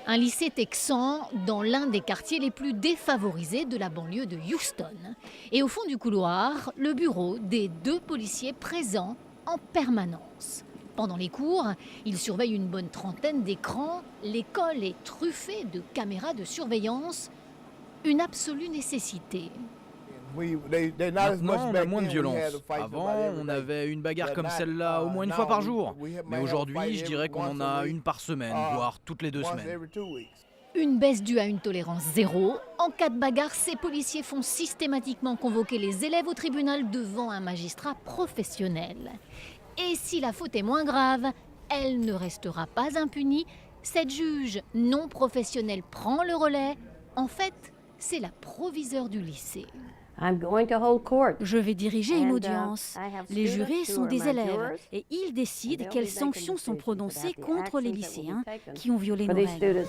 Un lycée texan dans l'un des quartiers les plus défavorisés de la banlieue de Houston. Et au fond du couloir, le bureau des 2 policiers présents en permanence. Pendant les cours, ils surveillent une bonne trentaine d'écrans. L'école est truffée de caméras de surveillance. Une absolue nécessité. Maintenant, on a moins de violence. Avant, on avait une bagarre comme celle-là au moins une fois par jour. Mais aujourd'hui, je dirais qu'on en a une par semaine, voire toutes les 2 semaines. Une baisse due à une tolérance zéro. En cas de bagarre, ces policiers font systématiquement convoquer les élèves au tribunal devant un magistrat professionnel. Et si la faute est moins grave, elle ne restera pas impunie. Cette juge non professionnelle prend le relais. En fait, c'est la proviseure du lycée. Je vais diriger une audience. Les jurés sont des élèves et ils décident quelles sanctions sont prononcées contre les lycéens qui ont violé nos règles.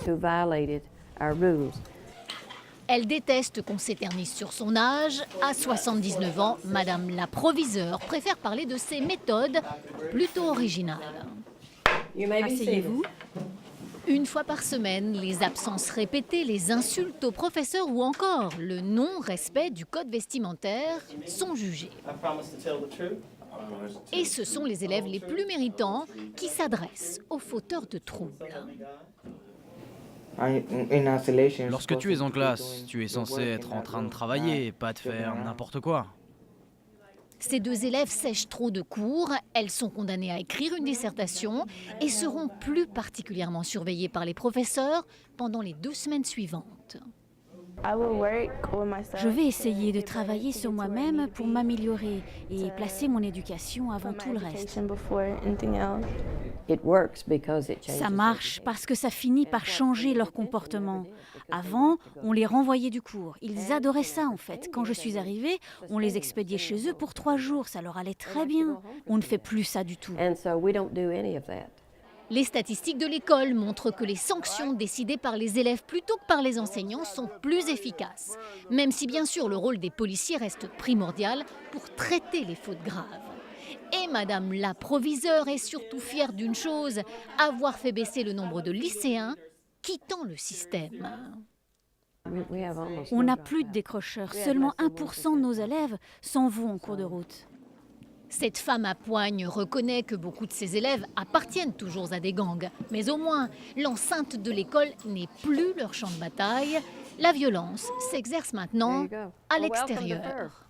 Elle déteste qu'on s'éternise sur son âge. À 79 ans, Madame la proviseure préfère parler de ses méthodes plutôt originales. Asseyez-vous. Une fois par semaine, les absences répétées, les insultes aux professeurs ou encore le non-respect du code vestimentaire sont jugés. Et ce sont les élèves les plus méritants qui s'adressent aux fauteurs de troubles. Lorsque tu es en classe, tu es censé être en train de travailler, pas de faire n'importe quoi. Ces 2 élèves sèchent trop de cours, elles sont condamnées à écrire une dissertation et seront plus particulièrement surveillées par les professeurs pendant les 2 semaines suivantes. Je vais essayer de travailler sur moi-même pour m'améliorer et placer mon éducation avant tout le reste. Ça marche parce que ça finit par changer leur comportement. Avant, on les renvoyait du cours. Ils adoraient ça en fait. Quand je suis arrivée, on les expédiait chez eux pour 3 jours. Ça leur allait très bien. On ne fait plus ça du tout. Les statistiques de l'école montrent que les sanctions décidées par les élèves plutôt que par les enseignants sont plus efficaces, même si bien sûr le rôle des policiers reste primordial pour traiter les fautes graves. Et Madame la proviseure est surtout fière d'une chose, avoir fait baisser le nombre de lycéens quittant le système. On n'a plus de décrocheurs. Seulement 1% de nos élèves s'en vont en cours de route. Cette femme à poigne reconnaît que beaucoup de ses élèves appartiennent toujours à des gangs. Mais au moins, l'enceinte de l'école n'est plus leur champ de bataille. La violence s'exerce maintenant à l'extérieur.